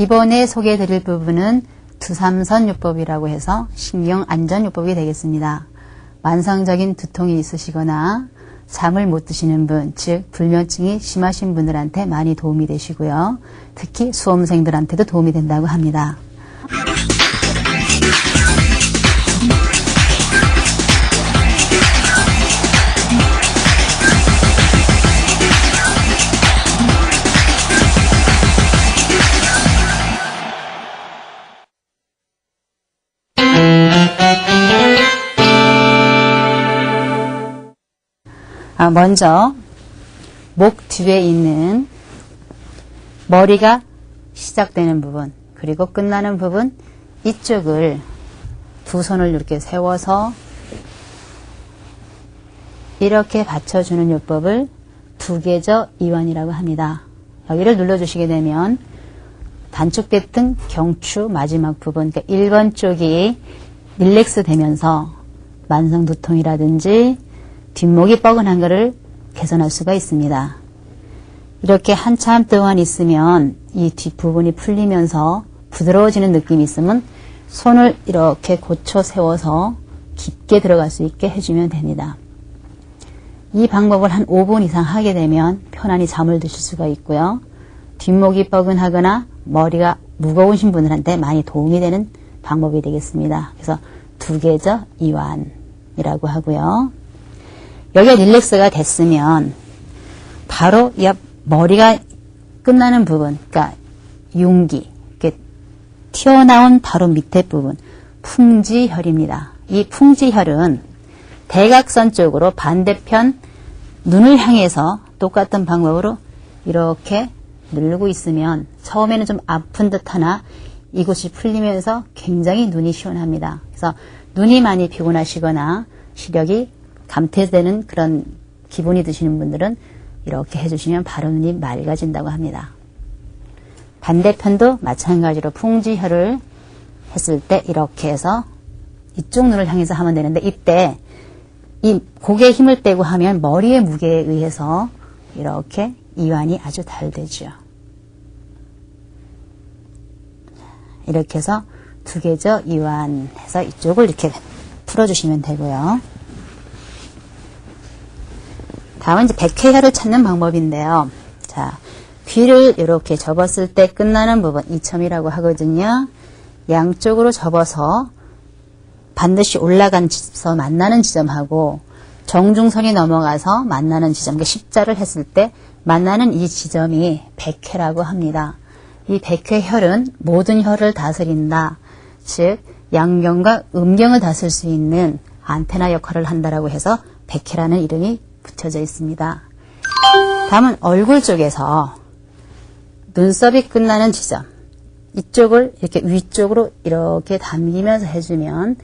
이번에 소개해드릴 부분은 두삼선요법이라고 해서 신경안전요법이 되겠습니다. 만성적인 두통이 있으시거나 잠을 못 드시는 분, 즉 불면증이 심하신 분들한테 많이 도움이 되시고요. 특히 수험생들한테도 도움이 된다고 합니다. 먼저 목 뒤에 있는 머리가 시작되는 부분 그리고 끝나는 부분 이쪽을 두 손을 이렇게 세워서 이렇게 받쳐주는 요법을 두개저 이완이라고 합니다. 여기를 눌러주시게 되면 단축됐던 경추 마지막 부분 그러니까 1번 쪽이 릴렉스 되면서 만성 두통이라든지 뒷목이 뻐근한 것을 개선할 수가 있습니다. 이렇게 한참 동안 있으면 이 뒷부분이 풀리면서 부드러워지는 느낌이 있으면 손을 이렇게 고쳐 세워서 깊게 들어갈 수 있게 해주면 됩니다. 이 방법을 한 5분 이상 하게 되면 편안히 잠을 드실 수가 있고요. 뒷목이 뻐근하거나 머리가 무거우신 분들한테 많이 도움이 되는 방법이 되겠습니다. 그래서 두개저 이완이라고 하고요. 여기가 릴렉스가 됐으면 바로 이 머리가 끝나는 부분, 그러니까 융기, 이렇게 튀어나온 바로 밑에 부분, 풍지혈입니다. 이 풍지혈은 대각선 쪽으로 반대편 눈을 향해서 똑같은 방법으로 이렇게 누르고 있으면 처음에는 좀 아픈 듯하나 이곳이 풀리면서 굉장히 눈이 시원합니다. 그래서 눈이 많이 피곤하시거나 시력이 감퇴되는 그런 기분이 드시는 분들은 이렇게 해주시면 바로 눈이 맑아진다고 합니다. 반대편도 마찬가지로 풍지혈을 했을 때 이렇게 해서 이쪽 눈을 향해서 하면 되는데 이때 이 고개에 힘을 빼고 하면 머리의 무게에 의해서 이렇게 이완이 아주 잘 되죠. 이렇게 해서 두개저 이완해서 이쪽을 이렇게 풀어주시면 되고요. 다음은 이제 백회혈을 찾는 방법인데요. 자, 귀를 이렇게 접었을 때 끝나는 부분, 이첨이라고 하거든요. 양쪽으로 접어서 반드시 올라가서 만나는 지점하고 정중선이 넘어가서 만나는 지점, 십자를 했을 때 만나는 이 지점이 백회라고 합니다. 이 백회혈은 모든 혈을 다스린다. 즉, 양경과 음경을 다스릴 수 있는 안테나 역할을 한다라고 해서 백회라는 이름이 붙여져 있습니다. 다음은 얼굴 쪽에서 눈썹이 끝나는 지점 이쪽을 이렇게 위쪽으로 이렇게 당기면서 해주면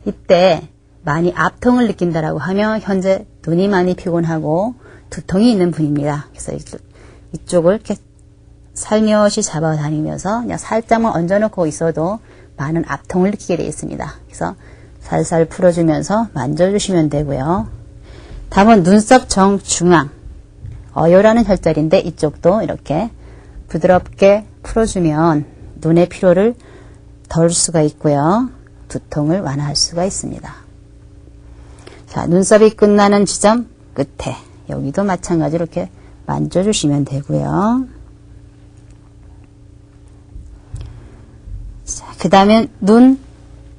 이때 많이 압통을 느낀다라고 하면 현재 눈이 많이 피곤하고 두통이 있는 분입니다. 그래서 이쪽을 이렇게 살며시 잡아다니면서 그냥 살짝만 얹어놓고 있어도 많은 압통을 느끼게 되어 있습니다. 그래서 살살 풀어주면서 만져주시면 되고요. 다음은 눈썹 정중앙 어요라는 혈자리인데 이쪽도 이렇게 부드럽게 풀어주면 눈의 피로를 덜 수가 있고요. 두통을 완화할 수가 있습니다. 자, 눈썹이 끝나는 지점 끝에 여기도 마찬가지로 이렇게 만져주시면 되고요. 자, 그 다음에 눈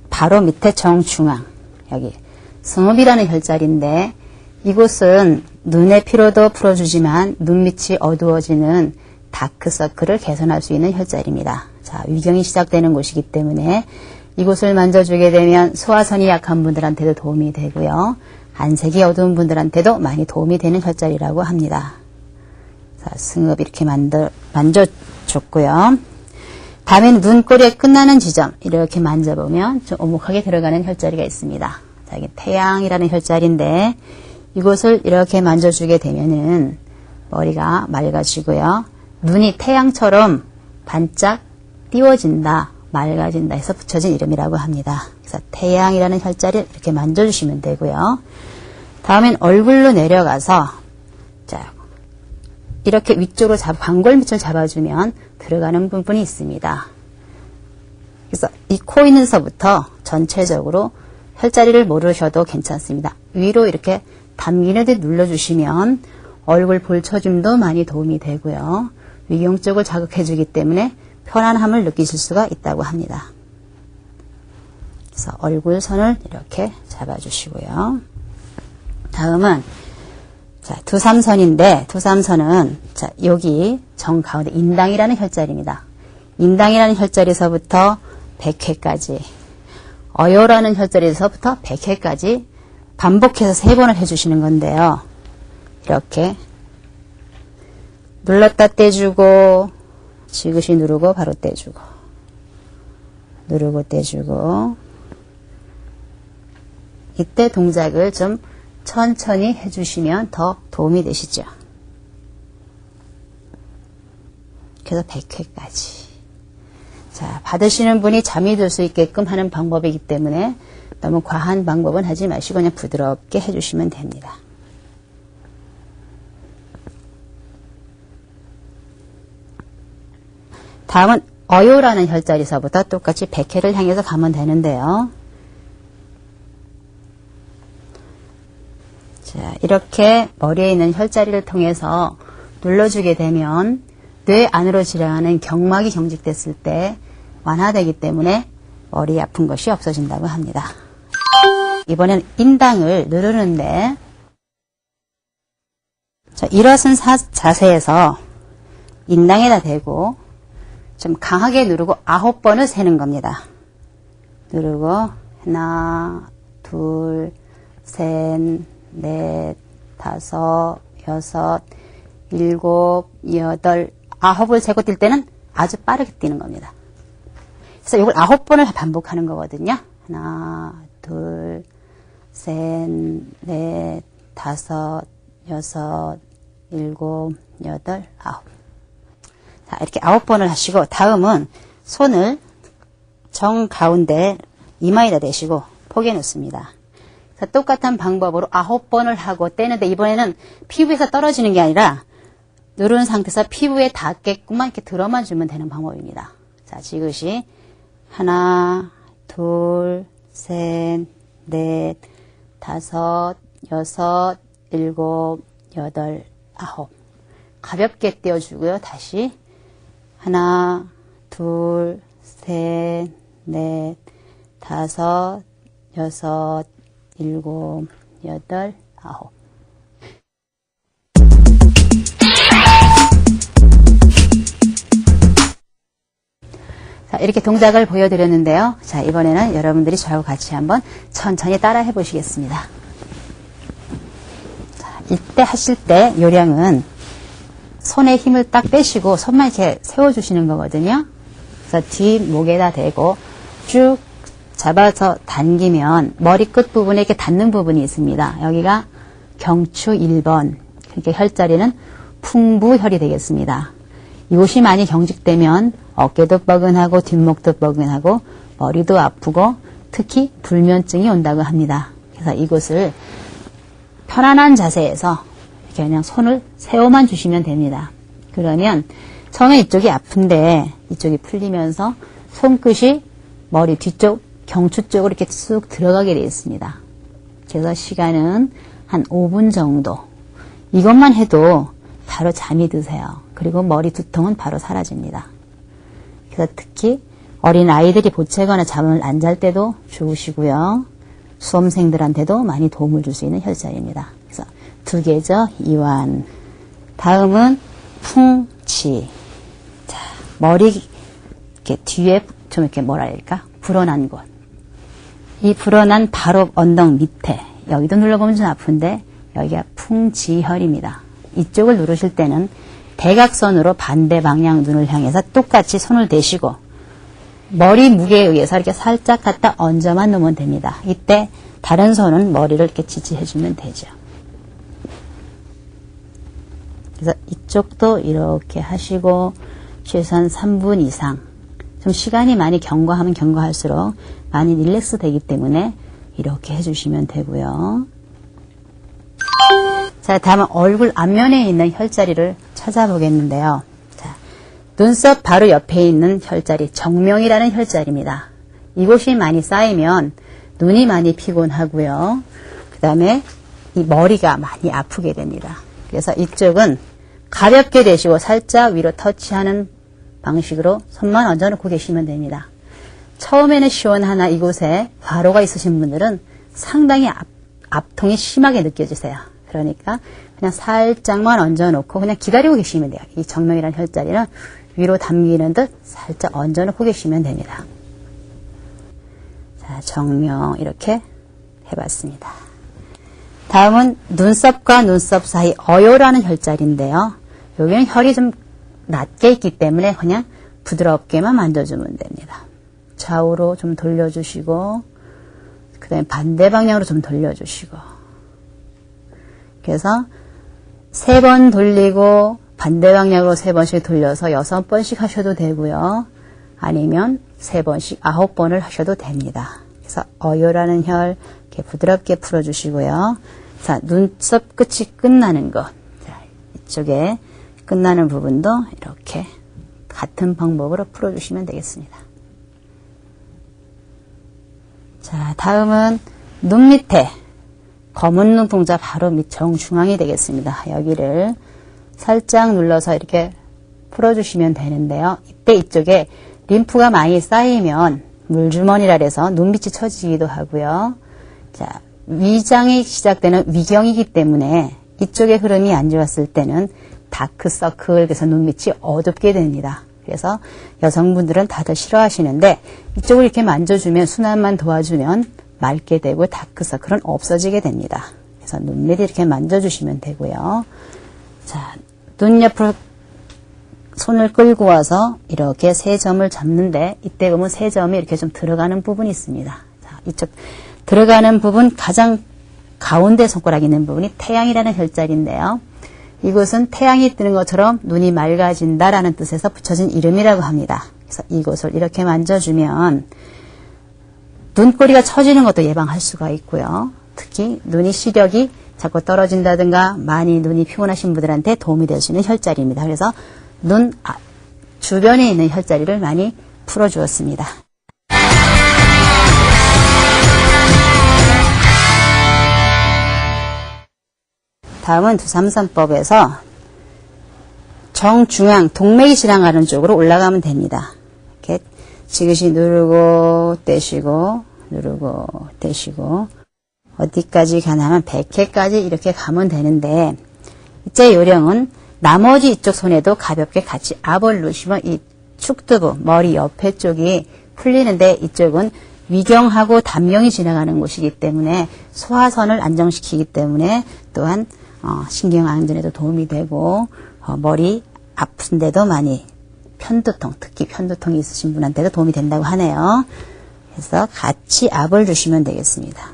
바로 밑에 정중앙 여기 승읍이라는 혈자리인데 이곳은 눈의 피로도 풀어주지만 눈밑이 어두워지는 다크서클을 개선할 수 있는 혈자리입니다. 자, 위경이 시작되는 곳이기 때문에 이곳을 만져주게 되면 소화선이 약한 분들한테도 도움이 되고요. 안색이 어두운 분들한테도 많이 도움이 되는 혈자리라고 합니다. 자, 승읍 이렇게 만져줬고요. 다음에는 눈꼬리에 끝나는 지점 이렇게 만져보면 좀 오목하게 들어가는 혈자리가 있습니다. 자, 이게 태양이라는 혈자리인데 이곳을 이렇게 만져주게 되면은 머리가 맑아지고요. 눈이 태양처럼 반짝 띄워진다, 맑아진다 해서 붙여진 이름이라고 합니다. 그래서 태양이라는 혈자리를 이렇게 만져주시면 되고요. 다음엔 얼굴로 내려가서 자, 이렇게 위쪽으로 광골 밑을 잡아주면 들어가는 부분이 있습니다. 그래서 이 코 있는서부터 전체적으로 혈자리를 모르셔도 괜찮습니다. 위로 이렇게 당기는 데 눌러주시면 얼굴 볼처짐도 많이 도움이 되고요. 위경 쪽을 자극해주기 때문에 편안함을 느끼실 수가 있다고 합니다. 그래서 얼굴선을 이렇게 잡아주시고요. 다음은 자, 두삼선인데 두삼선은 자, 여기 정가운데 인당이라는 혈자리입니다. 인당이라는 혈자리에서부터 백회까지 어요라는 혈자리에서부터 백회까지 반복해서 3번을 해주시는 건데요. 이렇게 눌렀다 떼주고 지그시 누르고 바로 떼주고 누르고 떼주고 이때 동작을 좀 천천히 해주시면 더 도움이 되시죠. 그래서 100회까지. 자, 받으시는 분이 잠이 들 수 있게끔 하는 방법이기 때문에 너무 과한 방법은 하지 마시고 그냥 부드럽게 해주시면 됩니다. 다음은 어요라는 혈자리서부터 똑같이 100회를 향해서 가면 되는데요. 자, 이렇게 머리에 있는 혈자리를 통해서 눌러주게 되면 뇌 안으로 지나가는 경막이 경직됐을 때 완화되기 때문에 머리 아픈 것이 없어진다고 합니다. 이번엔 인당을 누르는데 자, 일어선 자세에서 인당에다 대고 좀 강하게 누르고 9번을 세는 겁니다. 누르고 하나, 둘, 셋, 넷, 다섯, 여섯, 일곱, 여덟, 9을 세고 뛸 때는 아주 빠르게 뛰는 겁니다. 그래서 이걸 9번을 반복하는 거거든요. 하나, 둘, 셋, 넷, 다섯, 여섯, 일곱, 여덟, 9. 자, 이렇게 9번을 하시고 다음은 손을 정 가운데 이마에다 대시고 포개 놓습니다. 똑같은 방법으로 9번을 하고 떼는데 이번에는 피부에서 떨어지는 게 아니라 누른 상태에서 피부에 닿게끔만 이렇게 들어만 주면 되는 방법입니다. 자, 지그시 하나, 둘, 셋, 넷, 다섯, 여섯, 일곱, 여덟, 9. 가볍게 떼어주고요. 다시 하나, 둘, 셋, 넷, 다섯, 여섯, 일곱, 여덟, 9. 자, 이렇게 동작을 보여드렸는데요. 자, 이번에는 여러분들이 저하고 같이 한번 천천히 따라 해보시겠습니다. 자, 이때 하실 때 요령은 손에 힘을 딱 빼시고 손만 이렇게 세워주시는 거거든요. 그래서 뒷목에다 대고 쭉 잡아서 당기면 머리 끝 부분에 이렇게 닿는 부분이 있습니다. 여기가 경추 1번, 그러니까 혈자리는 풍부혈이 되겠습니다. 이곳이 많이 경직되면 어깨도 뻐근하고 뒷목도 뻐근하고 머리도 아프고 특히 불면증이 온다고 합니다. 그래서 이곳을 편안한 자세에서 이렇게 그냥 손을 세워만 주시면 됩니다. 그러면 처음에 이쪽이 아픈데 이쪽이 풀리면서 손끝이 머리 뒤쪽 경추 쪽으로 이렇게 쑥 들어가게 되어 있습니다. 그래서 시간은 한 5분 정도. 이것만 해도 바로 잠이 드세요. 그리고 머리 두통은 바로 사라집니다. 그래서 특히 어린 아이들이 보채거나 잠을 안 잘 때도 좋으시고요. 수험생들한테도 많이 도움을 줄 수 있는 혈자리입니다. 그래서 2개죠. 이완. 다음은 풍치. 자, 머리 이렇게 뒤에 좀 이렇게 뭐라 해야 될까? 불어난 곳. 이 불어난 바로 언덕 밑에 여기도 눌러보면 좀 아픈데 여기가 풍지혈입니다. 이쪽을 누르실 때는 대각선으로 반대 방향 눈을 향해서 똑같이 손을 대시고 머리 무게에 의해서 이렇게 살짝 갖다 얹어만 놓으면 됩니다. 이때 다른 손은 머리를 이렇게 지지해주면 되죠. 그래서 이쪽도 이렇게 하시고 최소한 3분 이상 좀 시간이 많이 경과하면 경과할수록 많이 릴렉스 되기 때문에 이렇게 해주시면 되고요. 자, 다음은 얼굴 앞면에 있는 혈자리를 찾아보겠는데요. 자, 눈썹 바로 옆에 있는 혈자리, 정명이라는 혈자리입니다. 이곳이 많이 쌓이면 눈이 많이 피곤하고요. 그 다음에 이 머리가 많이 아프게 됩니다. 그래서 이쪽은 가볍게 대시고 살짝 위로 터치하는 방식으로 손만 얹어놓고 계시면 됩니다. 처음에는 시원하나 이곳에 과로가 있으신 분들은 상당히 압통이 심하게 느껴지세요. 그러니까 그냥 살짝만 얹어놓고 그냥 기다리고 계시면 돼요. 이 정명이라는 혈자리는 위로 당기는 듯 살짝 얹어놓고 계시면 됩니다. 자, 정명 이렇게 해봤습니다. 다음은 눈썹과 눈썹 사이 어요라는 혈자리인데요. 여기는 혈이 좀 낮게 있기 때문에 그냥 부드럽게만 만져주면 됩니다. 좌우로 좀 돌려주시고 그 다음에 반대 방향으로 좀 돌려주시고 그래서 3번 돌리고 반대 방향으로 3번씩 돌려서 6번씩 하셔도 되고요. 아니면 3번씩 9번을 하셔도 됩니다. 그래서 어요라는 혈 이렇게 부드럽게 풀어주시고요. 자, 눈썹 끝이 끝나는 것. 자, 이쪽에 끝나는 부분도 이렇게 같은 방법으로 풀어주시면 되겠습니다. 자, 다음은 눈 밑에 검은 눈동자 바로 밑 정중앙이 되겠습니다. 여기를 살짝 눌러서 이렇게 풀어주시면 되는데요. 이때 이쪽에 림프가 많이 쌓이면 물주머니라 해서 눈빛이 처지기도 하고요. 자, 위장이 시작되는 위경이기 때문에 이쪽의 흐름이 안 좋았을 때는 다크서클, 그래서 눈밑이 어둡게 됩니다. 그래서 여성분들은 다들 싫어하시는데 이쪽을 이렇게 만져주면 순환만 도와주면 맑게 되고 다크서클은 없어지게 됩니다. 그래서 눈밑 이렇게 만져주시면 되고요. 자, 눈 옆으로 손을 끌고 와서 이렇게 3점을 잡는데 이때 보면 3점이 이렇게 좀 들어가는 부분이 있습니다. 자, 이쪽 들어가는 부분 가장 가운데 손가락 있는 부분이 태양이라는 혈자리인데요. 이곳은 태양이 뜨는 것처럼 눈이 맑아진다라는 뜻에서 붙여진 이름이라고 합니다. 그래서 이곳을 이렇게 만져주면 눈꼬리가 처지는 것도 예방할 수가 있고요. 특히 눈이 시력이 자꾸 떨어진다든가 많이 눈이 피곤하신 분들한테 도움이 될 수 있는 혈자리입니다. 그래서 눈 주변에 있는 혈자리를 많이 풀어주었습니다. 다음은 두삼선법에서 정중앙, 동맥이 지나가는 쪽으로 올라가면 됩니다. 이렇게 지그시 누르고 떼시고 누르고 떼시고 어디까지 가냐면 백회까지 이렇게 가면 되는데 이제 요령은 나머지 이쪽 손에도 가볍게 같이 압을 누시면 이 축두부, 머리 옆에 쪽이 풀리는데 이쪽은 위경하고 담경이 지나가는 곳이기 때문에 소화선을 안정시키기 때문에 또한 신경 안전에도 도움이 되고 머리 아픈데도 많이 편두통, 특히 편두통이 있으신 분한테도 도움이 된다고 하네요. 그래서 같이 압을 주시면 되겠습니다.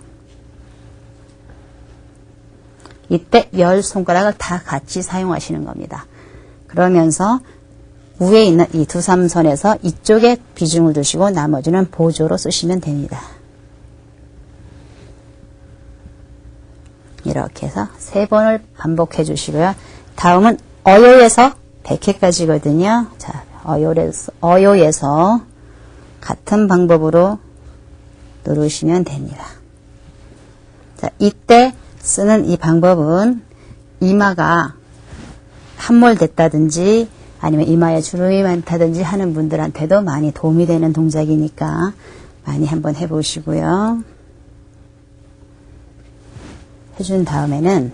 이때 10손가락을 다 같이 사용하시는 겁니다. 그러면서 위에 있는 이 두삼선에서 이쪽에 비중을 두시고 나머지는 보조로 쓰시면 됩니다. 이렇게 해서 3번을 반복해 주시고요. 다음은 어요에서 100회까지거든요. 자, 어요에서 같은 방법으로 누르시면 됩니다. 자, 이때 쓰는 이 방법은 이마가 함몰됐다든지 아니면 이마에 주름이 많다든지 하는 분들한테도 많이 도움이 되는 동작이니까 많이 한번 해보시고요. 해준 다음에는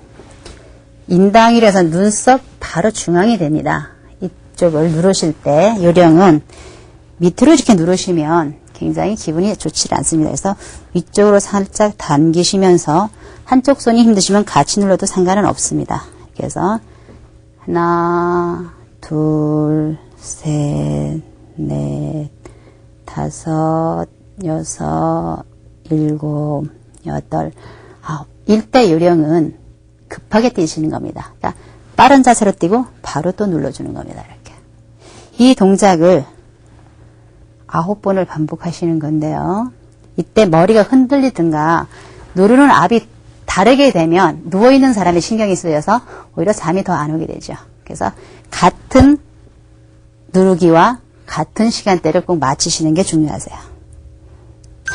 인당이라서 눈썹 바로 중앙이 됩니다. 이쪽을 누르실 때 요령은 밑으로 이렇게 누르시면 굉장히 기분이 좋지 않습니다. 그래서 위쪽으로 살짝 당기시면서 한쪽 손이 힘드시면 같이 눌러도 상관은 없습니다. 그래서 하나, 둘, 셋, 넷, 다섯, 여섯, 일곱, 여덟, 아홉. 일대 요령은 급하게 뛰시는 겁니다. 그러니까 빠른 자세로 뛰고 바로 또 눌러주는 겁니다. 이렇게. 이 동작을 9번을 반복하시는 건데요. 이때 머리가 흔들리든가 누르는 압이 다르게 되면 누워있는 사람의 신경이 쓰여서 오히려 잠이 더 안 오게 되죠. 그래서 같은 누르기와 같은 시간대를 꼭 맞추시는 게 중요하세요.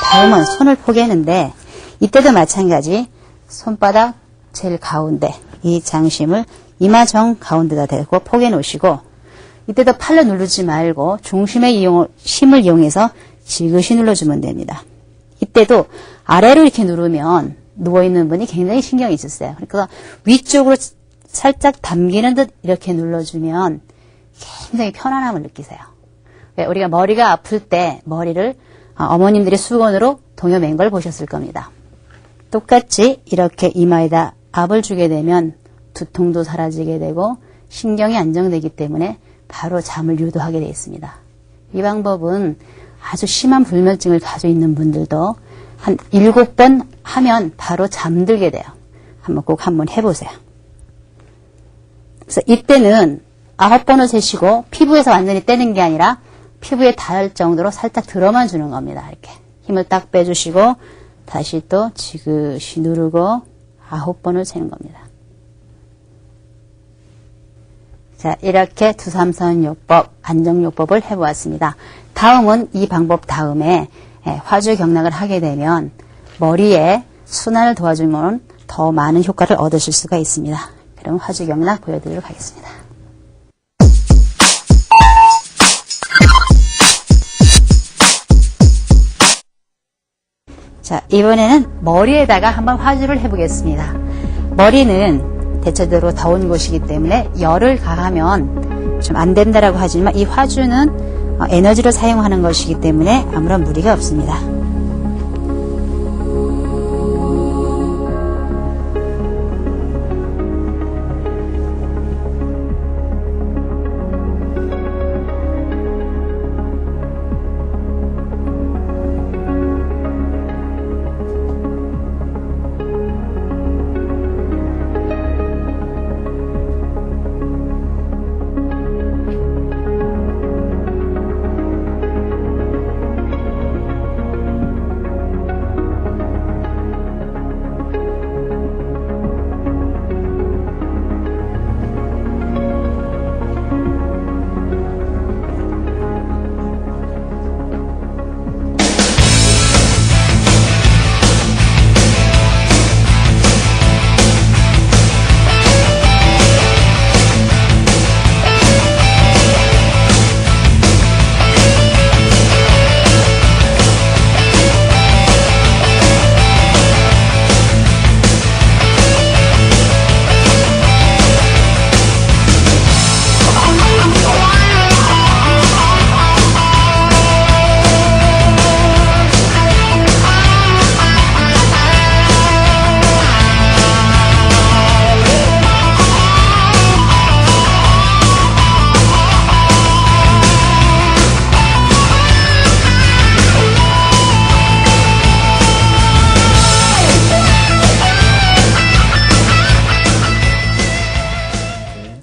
다음은 손을 포개는데 이때도 마찬가지 손바닥 제일 가운데 이 장심을 이마 정 가운데다 대고 포개 놓으시고 이때도 팔로 누르지 말고 중심의 힘을 이용해서 지그시 눌러주면 됩니다. 이때도 아래로 이렇게 누르면 누워있는 분이 굉장히 신경이 있으세요. 그러니까 위쪽으로 살짝 당기는 듯 이렇게 눌러주면 굉장히 편안함을 느끼세요. 우리가 머리가 아플 때 머리를 어머님들이 수건으로 동여맨 걸 보셨을 겁니다. 똑같이 이렇게 이마에다 압을 주게 되면 두통도 사라지게 되고 신경이 안정되기 때문에 바로 잠을 유도하게 되어 있습니다. 이 방법은 아주 심한 불면증을 가지고 있는 분들도 한 7번 하면 바로 잠들게 돼요. 꼭 한번 해보세요. 그래서 이때는 9번을 세시고 피부에서 완전히 떼는 게 아니라 피부에 닿을 정도로 살짝 들어만 주는 겁니다. 이렇게 힘을 딱 빼주시고 다시 또 지그시 누르고 9번을 세는 겁니다. 자, 이렇게 두삼선요법, 안정요법을 해보았습니다. 다음은 이 방법 다음에 화주경락을 하게 되면 머리에 순환을 도와주면 더 많은 효과를 얻으실 수가 있습니다. 그럼 화주경락 보여드리도록 하겠습니다. 자, 이번에는 머리에다가 한번 화주를 해보겠습니다. 머리는 대체적으로 더운 곳이기 때문에 열을 가하면 좀 안 된다라고 하지만 이 화주는 에너지를 사용하는 것이기 때문에 아무런 무리가 없습니다.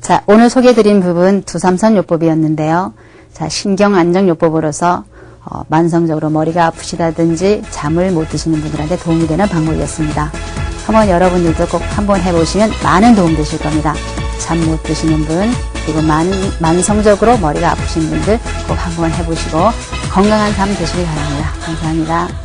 자, 오늘 소개해드린 부분 두삼선요법이었는데요. 자, 신경안정요법으로서 만성적으로 머리가 아프시다든지 잠을 못 드시는 분들한테 도움이 되는 방법이었습니다. 한번 여러분들도 꼭 한번 해보시면 많은 도움 되실 겁니다. 잠 못 드시는 분, 그리고 만성적으로 머리가 아프신 분들 꼭 한번 해보시고 건강한 잠 되시길 바랍니다. 감사합니다.